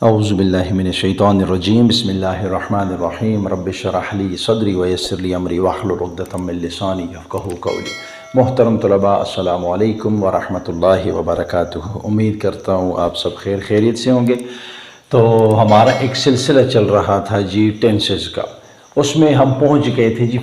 औज़ुबिल्लाहिमिनश्शैतानिर्रजीम बिस्मिल्लाहिर्रहमानिर्रहीम रब्बिश्रह ली सदरी वयस्सिर ली अमरी वहलुल उक़दतम मिन लिसानी यफ़क़हू क़ौली। मोहतरम तलबा, अस्सलामु अलैकुम व रहमतुल्लाहि व बरकातुहू। उम्मीद करता हूँ आप सब खैरियत से होंगे। तो हमारा एक सिलसिला चल रहा था जी टेंसेस का, उसमें हम पहुँच गए थे जी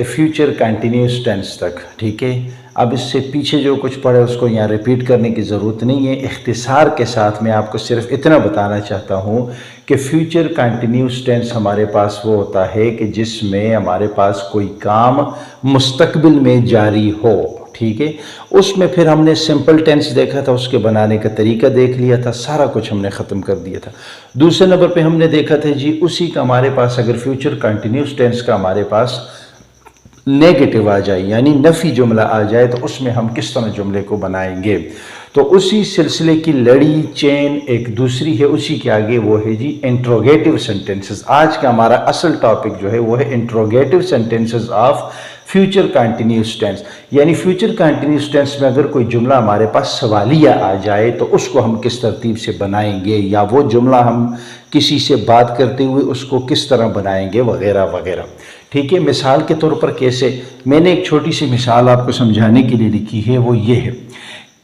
फ्यूचर कंटिन्यूस टेंस तक। ठीक है, अब इससे पीछे जो कुछ पढ़े उसको यहाँ रिपीट करने की ज़रूरत नहीं है। इख्तिसार के साथ मैं आपको सिर्फ इतना बताना चाहता हूँ कि फ्यूचर कंटिन्यूस टेंस हमारे पास वो होता है कि जिसमें हमारे पास कोई काम मुस्तकबिल में जारी हो। ठीक है, उसमें फिर हमने सिंपल टेंस देखा था, उसके बनाने का तरीका देख लिया था, सारा कुछ हमने ख़त्म कर दिया था। दूसरे नंबर पे हमने देखा था जी उसी का हमारे पास अगर फ्यूचर कंटिन्यूस टेंस का हमारे पास नेगेटिव आ जाए यानी नफ़ी जुमला आ जाए तो उसमें हम किस तरह जुमले को बनाएंगे। तो उसी सिलसिले की लड़ी चेन एक दूसरी है, उसी के आगे वो है जी इंट्रोगेटिव सेंटेंसेस। आज का हमारा असल टॉपिक जो है वो है interrogative sentences of future continuous tense. यानी फ्यूचर कंटिन्यूस टेंस में अगर कोई जुमला हमारे पास सवालिया आ जाए तो उसको हम किस तरतीब से बनाएंगे, या वो जुमला हम किसी से बात करते हुए उसको किस तरह बनाएंगे वगैरह वगैरह। ठीक है, मिसाल के तौर पर कैसे, मैंने एक छोटी सी मिसाल आपको समझाने के लिए लिखी है, वो ये है,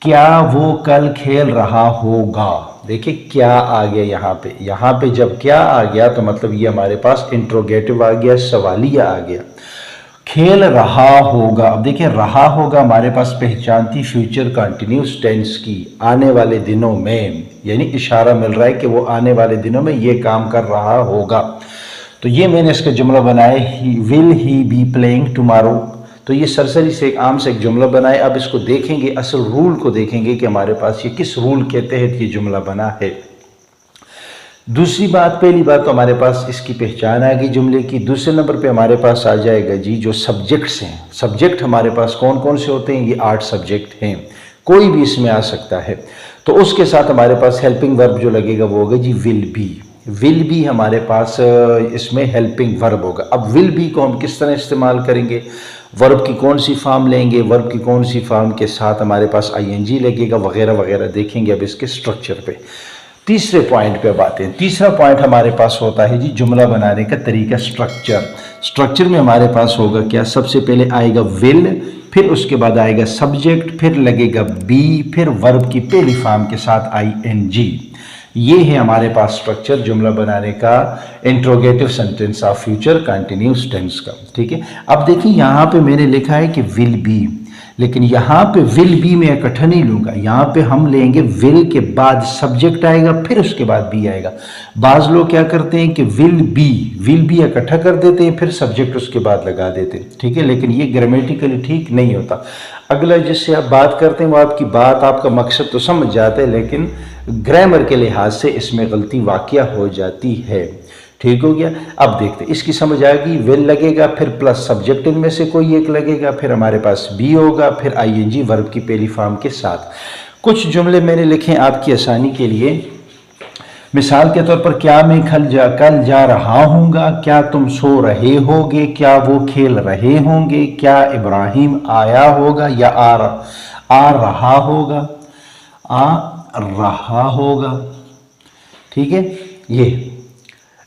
क्या वो कल खेल रहा होगा। देखिए क्या आ गया यहाँ पे जब क्या आ गया तो मतलब ये हमारे पास इंट्रोगेटिव आ गया, सवालिया आ गया। खेल रहा होगा, अब देखिए रहा होगा हमारे पास पहचान थी फ्यूचर कंटिन्यूस टेंस की, आने वाले दिनों में, यानी इशारा मिल रहा है कि वो आने वाले दिनों में ये काम कर रहा होगा। तो ये मैंने इसका जुमला बनाया, will he be playing tomorrow. तो ये सरसरी से एक आम से एक जुमला बनाए। अब इसको देखेंगे, असल रूल को देखेंगे कि हमारे पास ये किस रूल के तहत ये जुमला बना है। दूसरी बात, पहली बात तो हमारे पास इसकी पहचान आ गई जुमले की। दूसरे नंबर पे हमारे पास आ जाएगा जी जो सब्जेक्ट्स हैं। सब्जेक्ट हमारे पास कौन कौन से होते हैं, ये 8 सब्जेक्ट हैं, कोई भी इसमें आ सकता है। तो उसके साथ हमारे पास हेल्पिंग वर्ब जो लगेगा वो होगा जी विल बी। विल बी हमारे पास इसमें हेल्पिंग वर्ब होगा। अब विल बी को हम किस तरह इस्तेमाल करेंगे, वर्ब की कौन सी फॉर्म लेंगे, वर्ब की कौन सी फॉर्म के साथ हमारे पास आईएनजी लगेगा वगैरह वगैरह, देखेंगे अब इसके स्ट्रक्चर पे। तीसरे पॉइंट पे बात है। तीसरा पॉइंट हमारे पास होता है जी जुमला बनाने का तरीका, स्ट्रक्चर। स्ट्रक्चर में हमारे पास होगा क्या, सबसे पहले आएगा विल, फिर उसके बाद आएगा सब्जेक्ट, फिर लगेगा बी, फिर वर्ब की पहली फॉर्म के साथ आईएनजी। ये है हमारे पास स्ट्रक्चर जुमला बनाने का interrogative sentence of future continuous tense का। ठीक है, अब देखिए यहाँ पे मैंने लिखा है कि विल बी, लेकिन यहाँ पे विल बी में इकट्ठा नहीं लूँगा, यहाँ पे हम लेंगे विल के बाद सब्जेक्ट आएगा, फिर उसके बाद बी आएगा। बाज़ लोग क्या करते हैं कि विल बी इकट्ठा कर देते हैं, फिर सब्जेक्ट उसके बाद लगा देते हैं। ठीक है, लेकिन ये ग्रामेटिकली ठीक नहीं होता। अगला जिससे आप बात करते हैं वो आपकी बात, आपका मकसद तो समझ जाता है, लेकिन ग्रामर के लिहाज से इसमें गलती वाक़या हो जाती है। ठीक हो गया, अब देखते हैं इसकी समझ आएगी। विल लगेगा, फिर प्लस सब्जेक्ट इनमें से कोई एक लगेगा, फिर हमारे पास बी होगा, फिर आईएनजी वर्ब की पहली फॉर्म के साथ। कुछ जुमले मैंने लिखे आपकी आसानी के लिए। मिसाल के तौर पर, क्या मैं कल जा रहा हूँगा, क्या तुम सो रहे होगे, क्या वो खेल रहे होंगे, क्या इब्राहिम आया होगा या आ रहा होगा, ठीक है,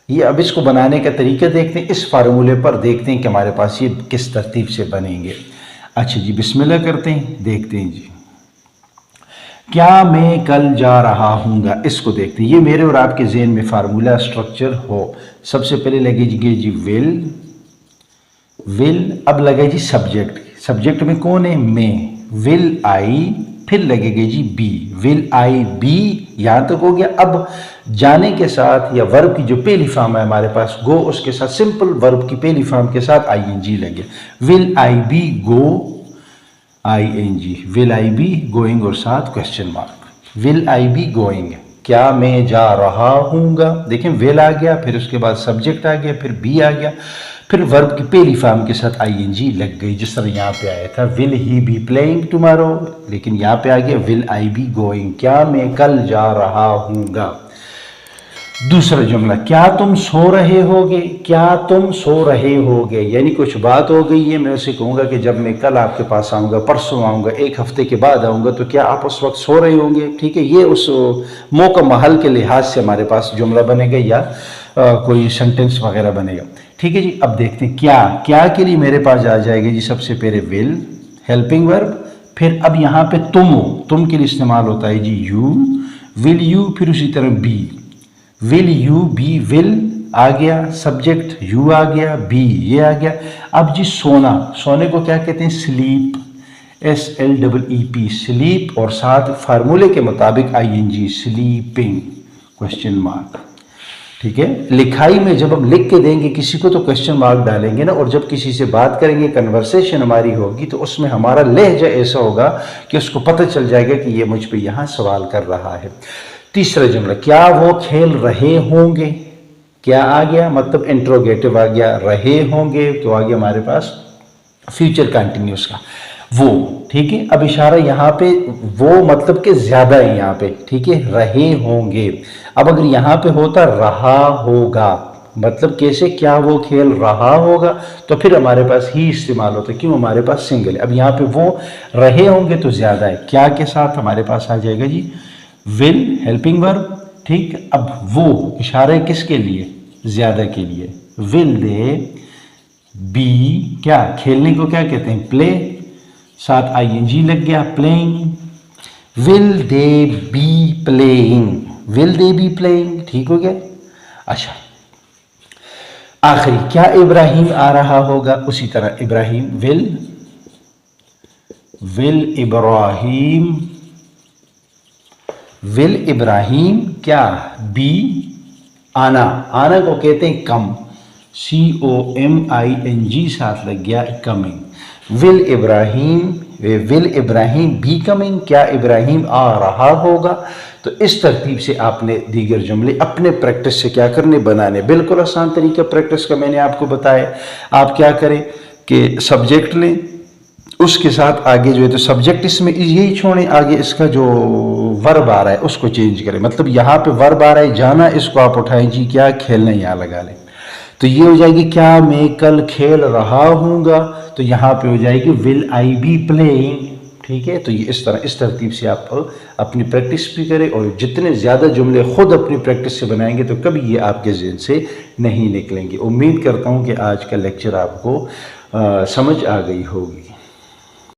ये अब इसको बनाने का तरीका देखते हैं। इस फार्मूले पर देखते हैं कि हमारे पास ये किस तरतीब से बनेंगे। अच्छा जी, बिस्मिल्लाह करते हैं, देखते हैं जी। क्या मैं कल जा रहा हूँगा, इसको देखते हैं। ये मेरे और आपके ज़हन में फार्मूला स्ट्रक्चर हो। सबसे पहले लगेगी जी विल, अब लगे जी सब्जेक्ट में कौन है, मैं, विल आई, फिर लगेगा जी बी, विल आई बी, यहाँ तक हो गया। अब जाने के साथ या वर्ब की जो पहली फॉर्म है हमारे पास गो, उसके साथ सिंपल वर्ब की पहली फॉर्म के साथ आईएनजी लगे, will I be go, I N G, will I be going और साथ question mark, will I be going, क्या मैं जा रहा हूँगा। देखें विल आ गया, फिर उसके बाद सब्जेक्ट आ गया, फिर बी आ गया, फिर वर्ब की पहली फॉर्म के साथ आईएनजी लग गई, जिस तरह यहाँ पे आया था will he be playing tomorrow, लेकिन यहाँ पे आ गया विल आई बी गोइंग, क्या मैं कल जा रहा हूँगा। दूसरा जुमला, क्या तुम सो रहे होगे, क्या तुम सो रहे होगे, यानी कुछ बात हो गई है, मैं उसे कहूँगा कि जब मैं कल आपके पास आऊँगा, परसों आऊँगा, एक हफ्ते के बाद आऊँगा, तो क्या आप उस वक्त सो रहे होंगे। ठीक है, ये उस मौका महल के लिहाज से हमारे पास जुमला बनेगा या कोई सेंटेंस वगैरह बनेगा। ठीक है जी, अब देखते हैं क्या के लिए मेरे पास आ जाएगा जी सबसे पहले विल, हेल्पिंग वर्ब, फिर अब यहाँ पे तुम के लिए इस्तेमाल होता है जी यू, विल यू, फिर उसी तरह be, will you be, will आ गया, सब्जेक्ट यू आ गया, बी ये आ गया। अब जी सोने को क्या कहते हैं, स्लीप, SLEEP, स्लीप, और साथ फार्मूले के मुताबिक ING, स्लीपिंग, क्वेश्चन मार्क। ठीक है, लिखाई में जब हम लिख के देंगे किसी को तो क्वेश्चन मार्क डालेंगे ना, और जब किसी से बात करेंगे, कन्वर्सेशन हमारी होगी, तो उसमें हमारा लहजा ऐसा होगा कि उसको पता चल जाएगा कि ये मुझ पे यहाँ सवाल कर रहा है। तीसरा जुमला, क्या वो खेल रहे होंगे, क्या आ गया, मतलब इंट्रोगेटिव आ गया, रहे होंगे तो आ गया हमारे पास फ्यूचर कंटिन्यूस का वो। ठीक है, अब इशारा यहाँ पे वो मतलब कि ज्यादा है यहाँ पे। ठीक है, रहे होंगे। अब अगर यहाँ पे होता रहा होगा, मतलब कैसे, क्या वो खेल रहा होगा, तो फिर हमारे पास ही इस्तेमाल होता है, क्यों, हमारे पास सिंगल है। अब यहाँ पे वो रहे होंगे तो ज्यादा है, क्या के साथ हमारे पास आ जाएगा जी विल, हेल्पिंग वर्ब। ठीक, अब वो इशारा किसके लिए, ज्यादा के लिए, विल दे बी, क्या खेलने को क्या कहते हैं, प्ले, साथ ING लग गया, playing, will they be playing, will they be playing. ठीक हो गया। अच्छा, आखिरी, क्या इब्राहिम आ रहा होगा, उसी तरह इब्राहिम, विल इब्राहिम, विल इब्राहिम, क्या बी आना को कहते हैं कम, COMING साथ लग गया, coming, will Ibrahim be coming, क्या इब्राहिम आ रहा होगा। तो इस तरतीब से आपने दीगर जुमले अपने प्रैक्टिस से क्या करने, बनाने। बिल्कुल आसान तरीका प्रैक्टिस का मैंने आपको बताया। आप क्या करें कि सब्जेक्ट लें, उसके साथ आगे जो है तो सब्जेक्ट इसमें यही छोड़ें, आगे इसका जो वर्ब आ रहा है उसको चेंज करें। मतलब यहाँ पे वर्ब आ रहा है जाना, इसको आप उठाएं जी, क्या खेलना, यहाँ लगा लें, तो ये हो जाएगी क्या मैं कल खेल रहा हूँगा, तो यहाँ पे हो जाएगी विल आई बी प्लेइंग। ठीक है, तो ये इस तरतीब से आप अपनी प्रैक्टिस भी करें, और जितने ज़्यादा जुमले खुद अपनी प्रैक्टिस से बनाएंगे तो कभी ये आपके ज़हन से नहीं निकलेंगे। उम्मीद करता हूँ कि आज का लेक्चर आपको समझ आ गई होगी।